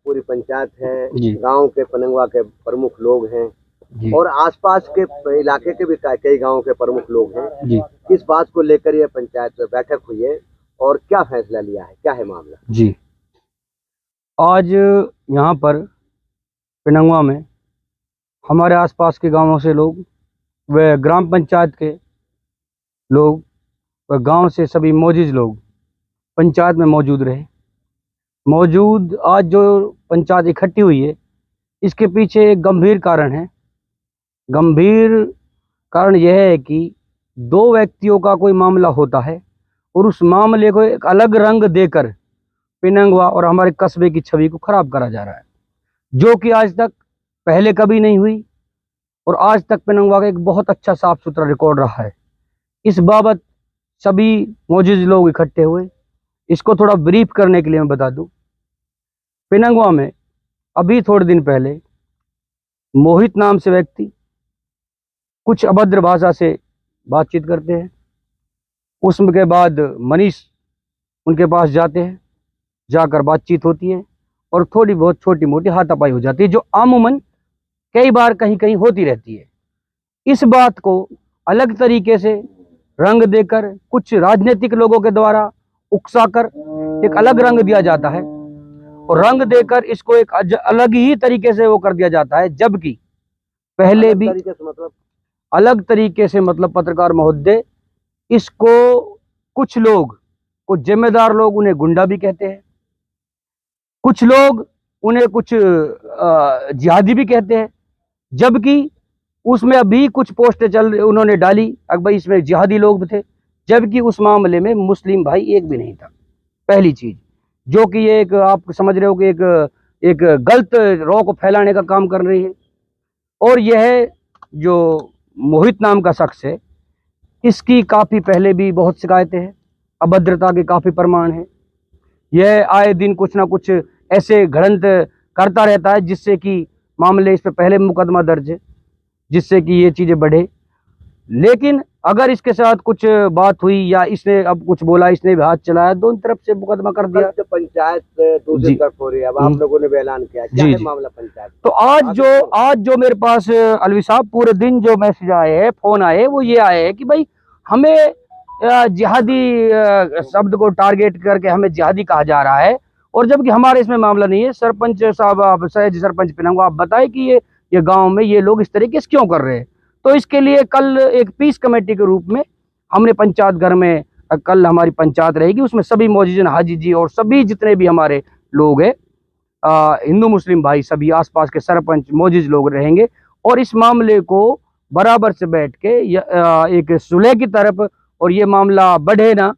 पूरी पंचायत है, जी। गांव के पनंगवा के प्रमुख लोग हैं जी। और आसपास के इलाके के भी कई गांव के प्रमुख लोग हैं। जी। किस बात को लेकर ये पंचायत में बैठक हुई है और क्या फैसला लिया है, क्या है मामला? जी, आज यहाँ पर पिनंगवा में हमारे आसपास के गांवों से लोग व ग्राम पंचायत के लोग व गांव से सभी मौजूद लोग पंचायत में मौजूद रहे। आज जो पंचायत इकट्ठी हुई है, इसके पीछे एक गंभीर कारण है। गंभीर कारण यह है कि दो व्यक्तियों का कोई मामला होता है और उस मामले को एक अलग रंग देकर पिनंगवा और हमारे कस्बे की छवि को खराब करा जा रहा है, जो कि आज तक पहले कभी नहीं हुई और आज तक पिनंगवा का एक बहुत अच्छा साफ सुथरा रिकॉर्ड रहा है। इस बाबत सभी मौजूद लोग इकट्ठे हुए। इसको थोड़ा ब्रीफ करने के लिए मैं बता दूं, पिनंगवा में अभी थोड़े दिन पहले मोहित नाम से व्यक्ति कुछ अभद्र भाषा से बातचीत करते हैं। उसके बाद मनीष उनके पास जाते हैं, जाकर बातचीत होती है और थोड़ी बहुत छोटी मोटी हाथापाई हो जाती है, जो आमूमन कई बार कहीं कहीं होती रहती है। इस बात को अलग तरीके से रंग देकर कुछ राजनीतिक लोगों के द्वारा उकसाकर एक अलग रंग दिया जाता है और रंग देकर इसको एक अलग ही तरीके से वो कर दिया जाता है, जबकि पहले भी अलग तरीके से मतलब पत्रकार महोदय, इसको कुछ लोग, कुछ जिम्मेदार लोग उन्हें गुंडा भी कहते हैं, कुछ लोग उन्हें कुछ जिहादी भी कहते हैं, जबकि उसमें अभी कुछ पोस्टें उन्होंने डाली भाई इसमें जिहादी लोग थे, जबकि उस मामले में मुस्लिम भाई एक भी नहीं था। पहली चीज, जो कि ये एक आप समझ रहे हो कि एक गलत रॉ को फैलाने का काम कर रही है। और यह जो मोहित नाम का शख्स है, इसकी काफ़ी पहले भी बहुत शिकायतें हैं, अभद्रता के काफ़ी प्रमाण हैं। यह आए दिन कुछ ना कुछ ऐसे गड़ंत करता रहता है जिससे कि मामले इस पर पहले मुकदमा दर्ज है, जिससे कि ये चीज़ें बढ़े। लेकिन अगर इसके साथ कुछ बात हुई या इसने अब कुछ बोला, इसने भी हाथ चलाया, दोनों तरफ से मुकदमा कर दिया। तो पंचायत दूसरी तरफ हो रही है, अब आप लोगों ने भी ऐलान किया, क्या है मामला पंचायत? तो आज जो मेरे पास अलवी साहब पूरे दिन जो मैसेज आए हैं, फोन आए, वो ये आए हैं कि भाई हमें जिहादी शब्द को टारगेट करके हमें जिहादी कहा जा रहा है, और जबकि हमारे इसमें मामला नहीं है। सरपंच साहब, आप सहज सरपंच पिनंगवा, आप बताएं कि ये गांव में ये लोग इस तरीके से क्यों कर रहे हैं। तो इसके लिए कल एक पीस कमेटी के रूप में हमने पंचायत घर में, कल हमारी पंचायत रहेगी, उसमें सभी मौजूद हाजी जी और सभी जितने भी हमारे लोग हैं, हिंदू मुस्लिम भाई, सभी आसपास के सरपंच मौजूद लोग रहेंगे और इस मामले को बराबर से बैठ के एक सुलह की तरफ, और ये मामला बढ़े ना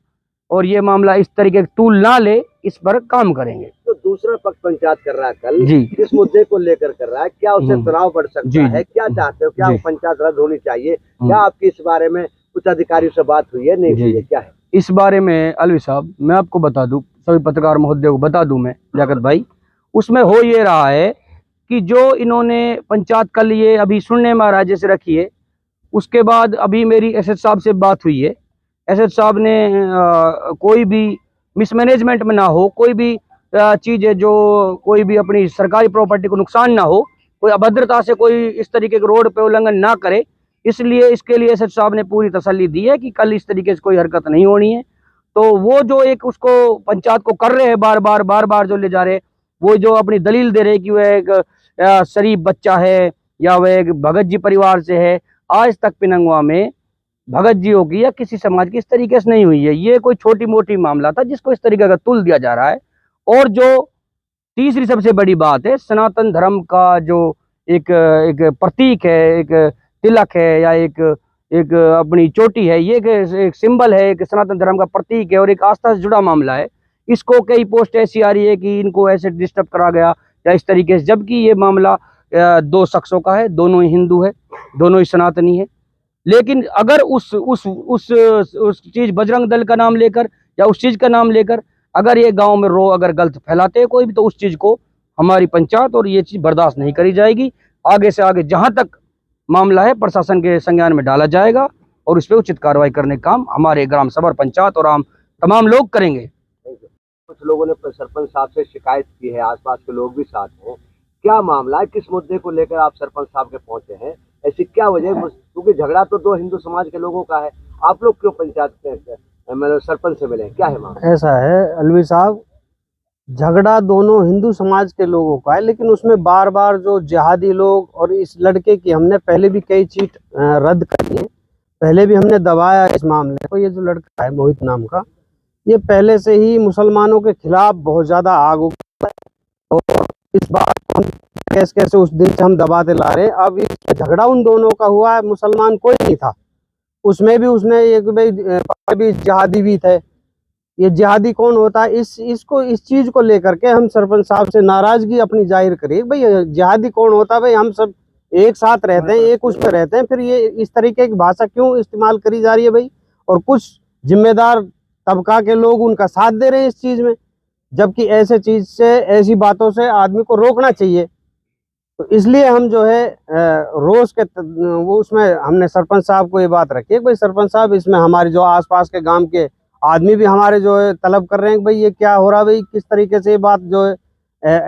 और ये मामला इस तरीके का तूल ना ले, इस पर काम करेंगे। तो दूसरा पक्ष पंचायत कर रहा है कल जी, किस मुद्दे को लेकर कर रहा है, क्या उससे तनाव बढ़ सकता है, क्या चाहते हो, क्या पंचायत रद्द होनी चाहिए, क्या आपकी इस बारे में कुछ अधिकारियों से बात हुई है, नहीं हुई है, क्या है इस बारे में? अलवी साहब, मैं आपको बता दूं, सभी पत्रकार महोदय को बता दूं मैं, लियाकत भाई, उसमें हो ये रहा है कि जो इन्होंने पंचायत कल ये अभी सुनने में आ रहा है जैसे रखी है, उसके बाद अभी मेरी एसएच साहब से बात हुई है। एसएच साहब ने कोई भी मिसमैनेजमेंट में ना हो, कोई भी चीज़ है जो कोई भी अपनी सरकारी प्रॉपर्टी को नुकसान ना हो, कोई अभद्रता से कोई इस तरीके के रोड पे उल्लंघन ना करे, इसलिए इसके लिए एसएच साहब ने पूरी तसल्ली दी है कि कल इस तरीके से कोई हरकत नहीं होनी है। तो वो जो एक उसको पंचायत को कर रहे हैं बार बार जो ले जा रहे हैं, वो जो अपनी दलील दे रहे हैं कि वह एक शरीफ बच्चा है या वह एक भगत जी परिवार से है, आज तक पिनंगवा में भगत जियों की या किसी समाज की इस तरीके से नहीं हुई है। ये कोई छोटी मोटी मामला था जिसको इस तरीके का तुल दिया जा रहा है। और जो तीसरी सबसे बड़ी बात है, सनातन धर्म का जो एक प्रतीक है, एक तिलक है या एक अपनी चोटी है, ये एक सिंबल है, एक सनातन धर्म का प्रतीक है और एक आस्था से जुड़ा मामला है। इसको कई पोस्ट ऐसी आ रही है कि इनको ऐसे डिस्टर्ब करा गया या इस तरीके से, जबकि ये मामला दो शख्सों का है, दोनों ही हिंदू है, दोनों ही सनातनी है। लेकिन अगर उस चीज बजरंग दल का नाम लेकर या उस चीज का नाम लेकर अगर ये गांव में अगर गलत फैलाते हैं कोई भी, तो उस चीज को हमारी पंचायत और ये चीज बर्दाश्त नहीं करी जाएगी। आगे से आगे जहां तक मामला है प्रशासन के संज्ञान में डाला जाएगा और उस पर उचित कार्रवाई करने का काम हमारे ग्राम सभा, पंचायत और आम तमाम लोग करेंगे। कुछ लोगों ने सरपंच साहब से शिकायत की है, आसपास के लोग भी साथ हैं। क्या मामला है, किस मुद्दे को लेकर आप सरपंच साहब के पहुंचे हैं? ऐसी क्या वजह है? क्योंकि झगड़ा तो दो हिंदू समाज के लोगों का है, आप लोग क्यों पंचायत मतलब सरपंच से मिले, क्या है मामला? ऐसा है अलवी साहब, झगड़ा दोनों हिंदू समाज के लोगों का है, लेकिन उसमें बार बार जो जिहादी लोग और इस लड़के की हमने पहले भी कई चीट रद्द करी है, पहले भी हमने दबाया इस मामले को। ये जो लड़का है मोहित नाम का, ये पहले से ही मुसलमानों के खिलाफ बहुत ज्यादा आग उगला है और इस बात को कैसे कैसे उस दिन से हम दबाते ला रहे हैं। अब इस झगड़ा उन दोनों का हुआ है, मुसलमान कोई नहीं था उसमें भी। उसने एक भाई भी जिहादी भी थे। ये जिहादी कौन होता है, इस चीज को लेकर के हम सरपंच साहब से नाराजगी अपनी जाहिर करी। भाई जिहादी कौन होता है? भाई हम सब एक साथ रहते हैं, एक उस पर रहते हैं, फिर ये इस तरीके की भाषा क्यों इस्तेमाल करी जा रही है भाई? और कुछ जिम्मेदार तबका के लोग उनका साथ दे रहे हैं इस चीज में, जबकि ऐसे चीज से, ऐसी बातों से आदमी को रोकना चाहिए। तो इसलिए हम जो है रोज के वो उसमें हमने सरपंच साहब को ये बात रखी है, भाई सरपंच साहब, इसमें हमारे जो आसपास के गांव के आदमी भी हमारे जो है तलब कर रहे हैं कि भाई ये क्या हो रहा है, भाई किस तरीके से ये बात जो है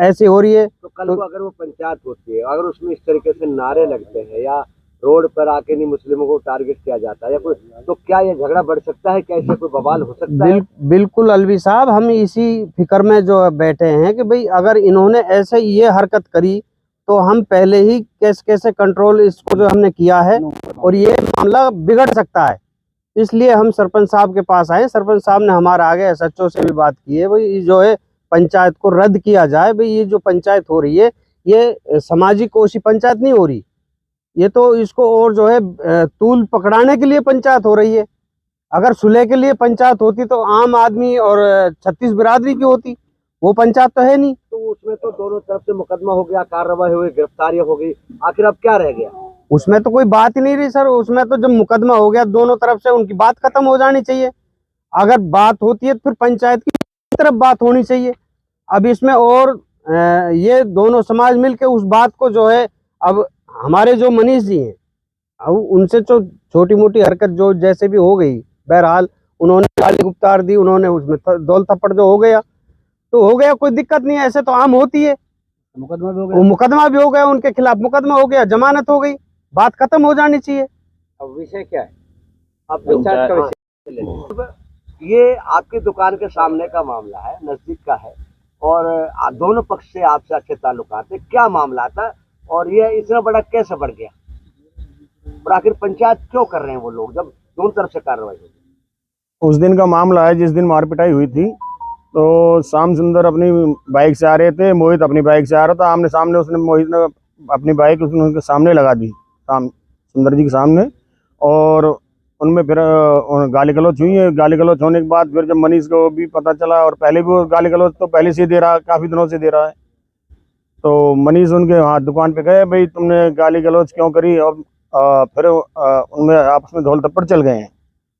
ऐसी हो रही है। तो कल को अगर वो पंचायत होती है, अगर उसमें इस तरीके से नारे लगते हैं या रोड पर आके नहीं मुस्लिमों को टारगेट किया जाता है या कोई, तो क्या ये झगड़ा बढ़ सकता है? क्या इससे कोई बवाल हो सकता है? बिल्कुल अलवी साहब, हम इसी फिक्र में जो बैठे हैं कि भाई अगर इन्होंने ऐसे ये हरकत करी तो हम पहले ही कैसे कैसे कंट्रोल इसको जो हमने किया है और ये मामला बिगड़ सकता है। इसलिए हम सरपंच साहब के पास आए। सरपंच साहब ने हमारा आगे एसएचओ से भी बात की है, भाई जो है पंचायत को रद्द किया जाए। भाई ये जो पंचायत हो रही है, ये सामाजिक कोशी पंचायत नहीं हो रही, ये तो इसको और जो है तूल पकड़ाने के लिए पंचायत हो रही है। अगर सुलह के लिए पंचायत होती तो आम आदमी और 36 बिरादरी की होती, वो पंचायत तो है नहीं। तो उसमें तो दोनों तरफ से मुकदमा हो गया, कार्रवाई हो गई, गिरफ्तारियां हो गई, आखिर अब क्या रह गया? उसमें तो कोई बात ही नहीं रही सर। उसमें तो जब मुकदमा हो गया, दोनों तरफ से उनकी बात खत्म हो जानी चाहिए। अगर बात होती है तो फिर पंचायत की तरफ बात होनी चाहिए। अब इसमें और ये दोनों समाज मिलके उस बात को जो है, अब हमारे जो मनीष जी हैं, अब उनसे जो छोटी मोटी हरकत जो जैसे भी हो गई, बहरहाल उन्होंने गाली गुप्तार दी, उन्होंने उसमें दौल थप्पड़ जो हो गया तो हो गया, कोई दिक्कत नहीं है, ऐसे तो आम होती है। मुकदमा भी हो वो मुकदमा भी हो गया, उनके खिलाफ मुकदमा हो गया, जमानत हो गई, बात खत्म हो जानी चाहिए। अब विषय क्या है? अब पंचायत का विषय, ये आपकी दुकान के सामने का मामला है, नजदीक का है और दोनों पक्ष से आपसे अच्छे ताल्लुकात थे। क्या मामला था और ये इतना बड़ा कैसे बढ़ गया? और आखिर पंचायत क्यों कर रहे हैं वो लोग जब दोनों तरफ से कार्रवाई होगी? उस दिन का मामला है जिस दिन मारपिटाई हुई थी। तो श्याम सुंदर अपनी बाइक से आ रहे थे, मोहित अपनी बाइक से आ रहा था। आमने सामने उसने, मोहित ने अपनी बाइक उसने उनके सामने लगा दी, श्याम सुंदर जी के सामने, और उनमें फिर गाली गलौज हुई है। गाली गलौज होने के बाद फिर जब मनीष को भी पता चला, और पहले भी वो गाली गलौज तो पहले से दे रहा है, काफ़ी दिनों से दे रहा है, तो मनीष उनके वहाँ दुकान पे गए, भाई तुमने गाली गलौज क्यों करी? और फिर उनमें आपस में धौल थप्पड़ चल गए हैं,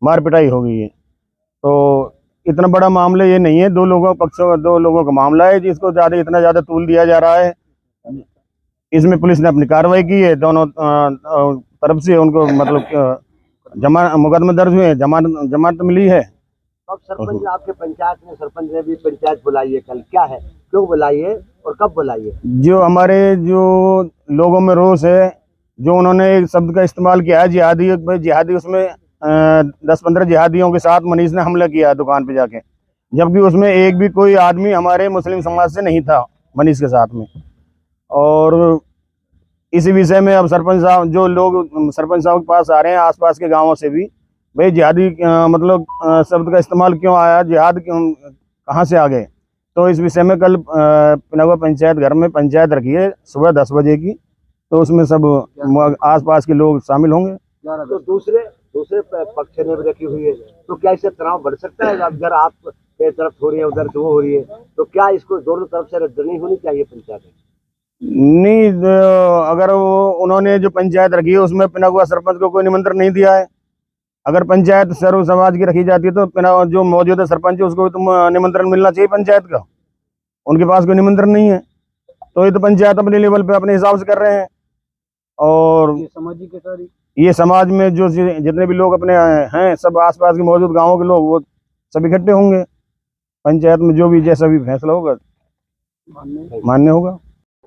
मार पिटाई हो गई है। तो इतना बड़ा मामला ये नहीं है, दो लोगों का मामला है जिसको इतना ज़्यादा तूल दिया जा रहा है। इसमें पुलिस ने अपनी कार्रवाई की है, दोनों तरफ से उनको मतलब मुकदमा दर्ज हुए, जमानत मिली है। अब सरपंच आपके पंचायत में, सरपंच ने भी पंचायत बुलाई है कल, क्या है, क्यों बुलाई है और कब बुलाई है? जो हमारे जो लोगों में रोष है, जो उन्होंने एक शब्द का इस्तेमाल किया है जिहादी, उसमें 10-15 जिहादियों के साथ मनीष ने हमला किया दुकान पे जाके, जबकि उसमें एक भी कोई आदमी हमारे मुस्लिम समाज से नहीं था मनीष के साथ में। और इसी विषय में अब सरपंच साहब, जो लोग सरपंच साहब के पास आ रहे हैं आसपास के गांवों से भी, भाई जिहादी मतलब शब्द का इस्तेमाल क्यों आया, जिहाद कहाँ से आ गए? तो इस विषय में कल पिनगवा पंचायत घर में पंचायत रखी है सुबह 10 बजे की, तो उसमें सब आसपास के लोग शामिल होंगे। तो दूसरे पक्ष ने भी रखी हुई है, तो क्या इससे तनाव बढ़ सकता है? अगर आप के तरफ हो रही है, उधर वो हो रही है, तो क्या इसको दोनों तरफ से रद्द नहीं होनी चाहिए पंचायत? नहीं, अगर उन्होंने जो पंचायत रखी है उसमें पिनगवा सरपंच को कोई निमंत्रण नहीं दिया है। अगर पंचायत सर्व समाज की रखी जाती है तो जो मौजूदा सरपंच है उसको तो निमंत्रण मिलना चाहिए पंचायत का, उनके पास कोई निमंत्रण नहीं है। तो ये तो पंचायत अपने लेवल पे अपने हिसाब से कर रहे हैं, और ये समाज में जो जितने भी लोग अपने हैं, सब आसपास के मौजूद गाँवों के लोग, वो सब इकट्ठे होंगे। पंचायत में जो भी जैसा भी फैसला होगा मान्य होगा।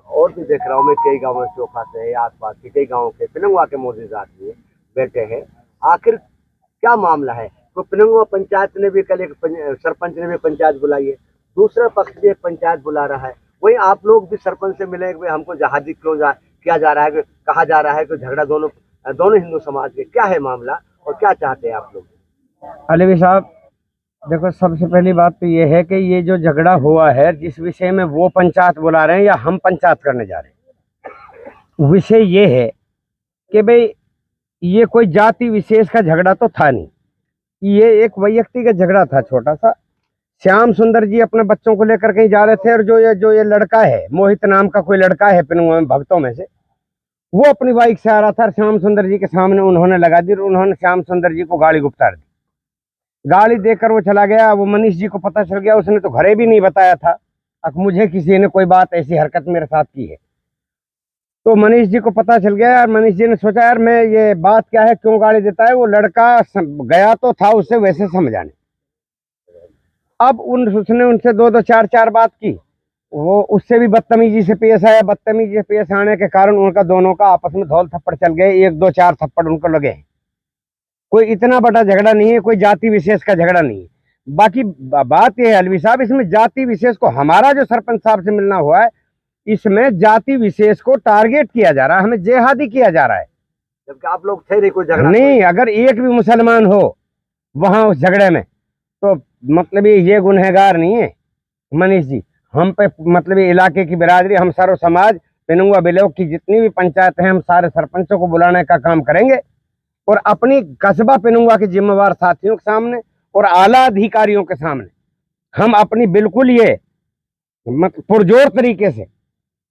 और भी देख रहा हूँ मैं, कई गाँव चौक आते हैं, आसपास के कई गाँव के पिनंगवा के मौजूद आदमी बैठे हैं। आखिर क्या मामला है? तो पिनंगवा पंचायत ने भी कल एक सरपंच ने भी पंचायत बुलाई है, दूसरा पक्ष भी एक पंचायत बुला रहा है। वहीं आप लोग भी सरपंच से मिले, हमको जहादी क्यों किया जा रहा है, कहा जा रहा है कि झगड़ा दोनों हिंदू समाज के, क्या है मामला और क्या चाहते हैं आप लोग? अलवी साहब, देखो, सबसे पहली बात तो ये है कि ये जो झगड़ा हुआ है, जिस विषय में वो पंचायत बुला रहे हैं या हम पंचायत करने जा रहे हैं, विषय ये है कि भाई ये कोई जाति विशेष का झगड़ा तो था नहीं, ये एक व्यक्तिगत झगड़ा था छोटा सा। श्याम सुंदर जी अपने बच्चों को लेकर कहीं जा रहे थे और जो ये लड़का है, मोहित नाम का कोई लड़का है पिनंगवा में भक्तों में से, वो अपनी बाइक से आ रहा था, श्याम सुंदर जी के सामने उन्होंने लगा दी और उन्होंने श्याम सुंदर जी को गाड़ी गुप्तार दी। गाड़ी देकर वो चला गया। वो मनीष जी को पता चल गया, उसने तो घरे भी नहीं बताया था अब मुझे किसी ने कोई बात ऐसी हरकत मेरे साथ की है। तो मनीष जी को पता चल गया यार, मनीष जी ने सोचा यार मैं ये बात क्या है, क्यों गाड़ी देता है। वो लड़का गया तो था उससे वैसे समझाने, अब उसने उनसे दो चार बात की, वो उससे भी बदतमीजी से पेश आया। बदतमीजी से पेश आने के कारण उनका दोनों का आपस में धौल थप्पड़ चल गए, 1-2-4 थप्पड़ उनको लगे हैं। कोई इतना बड़ा झगड़ा नहीं है, कोई जाति विशेष का झगड़ा नहीं है। बाकी बात यह है अलवी साहब, इसमें जाति विशेष को, हमारा जो सरपंच साहब से मिलना हुआ है, इसमें जाति विशेष को टारगेट किया जा रहा है, हमें जेहादी किया जा रहा है, जबकि आप लोग थे नहीं, कोई झगड़ा नहीं। अगर एक भी मुसलमान हो वहां उस झगड़े में, तो मतलब ये गुनहगार नहीं है मनीष जी। हम पे मतलब इलाके की बिरादरी, हम सर्व समाज पिनंगवा ब्लॉक की जितनी भी पंचायत हैं, हम सारे सरपंचों को बुलाने का काम करेंगे और अपनी कस्बा पिनंगवा के जिम्मेवार साथियों के सामने और आला अधिकारियों के सामने हम अपनी बिल्कुल ये पुरजोर तरीके से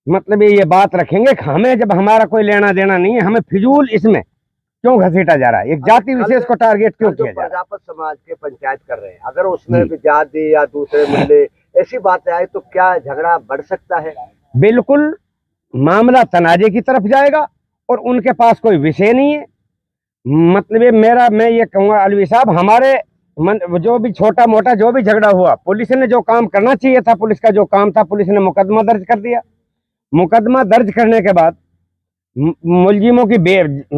मतलब ये बात रखेंगे कि हमें जब हमारा कोई लेना देना नहीं है, हमें फिजूल इसमें क्यों घसीटा जा रहा है, एक जाति विशेष को टारगेट क्यों किया जा रहा है। प्रजापत समाज के पंचायत कर रहे हैं, अगर उसमें भी जाति या दूसरे मुद्दे ऐसी बातें आई तो क्या झगड़ा बढ़ सकता है? बिल्कुल, मामला तनाजे की तरफ जाएगा और उनके पास कोई विषय नहीं है। मतलब मैं ये कहूँगा अलवी साहब, हमारे जो भी छोटा मोटा जो भी झगड़ा हुआ, पुलिस ने जो काम करना चाहिए था, पुलिस का जो काम था, पुलिस ने मुकदमा दर्ज कर दिया। मुकदमा दर्ज करने के बाद मुलजिमों की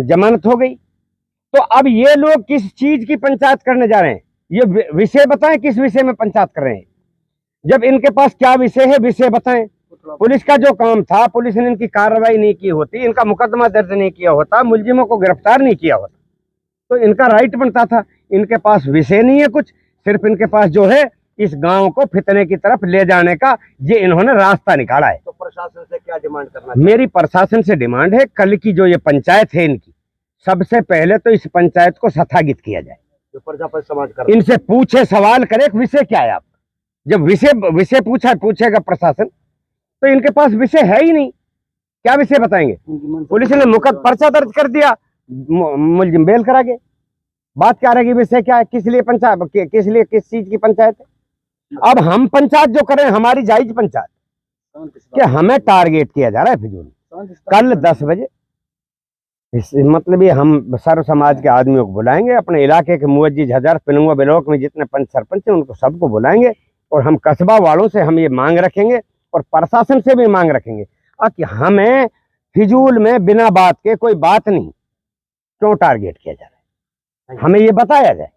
जमानत हो गई। तो अब ये लोग किस चीज की पंचायत करने जा रहे हैं, ये विषय बताएं, किस विषय में पंचायत कर रहे हैं। जब इनके पास क्या विषय है, विषय बताएं। पुलिस का जो काम था, पुलिस ने इनकी कार्रवाई नहीं की होती, इनका मुकदमा दर्ज नहीं किया होता, मुलजिमों को गिरफ्तार नहीं किया होता, तो इनका राइट बनता था। इनके पास विषय नहीं है कुछ, सिर्फ इनके पास जो है इस गांव को फितने की तरफ ले जाने का ये इन्होंने रास्ता निकाला है। तो प्रशासन से क्या डिमांड करना? मेरी प्रशासन से डिमांड है, कल की जो ये पंचायत है इनकी, सबसे पहले तो इस पंचायत को स्थगित किया जाए। जो प्रजापत समाज कर, इनसे पूछे, सवाल करे विषय क्या है। आप जब विषय पूछेगा प्रशासन, तो इनके पास विषय है ही नहीं, क्या विषय बताएंगे। पुलिस ने पर्चा दर्ज कर दिया, मुलजिम बेल करा गए, बात क्या रहेगी, विषय क्या है, किस लिए पंचायत, किस लिए, किस चीज की पंचायत है। अब हम पंचायत जो करें, हमारी जायज पंचायत, कि हमें टारगेट किया जा रहा है फिजूल। कल 10 बजे मतलब ये हम सर्व समाज के आदमियों को बुलाएंगे, अपने इलाके के मुअज्जिज हजार पिनंगवा ब्लॉक में जितने पंच सरपंच हैं उनको सबको बुलाएंगे और हम कस्बा वालों से हम ये मांग रखेंगे और प्रशासन से भी मांग रखेंगे कि हमें फिजूल में बिना बात के, कोई बात नहीं, क्यों टारगेट किया जा रहा है, हमें ये बताया जाए।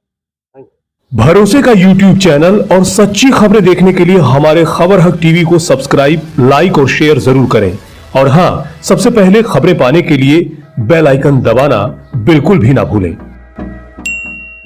भरोसे का YouTube चैनल और सच्ची खबरें देखने के लिए हमारे खबर हक टीवी को सब्सक्राइब, लाइक और शेयर जरूर करें। और हाँ, सबसे पहले खबरें पाने के लिए बेल आइकन दबाना बिल्कुल भी ना भूलें।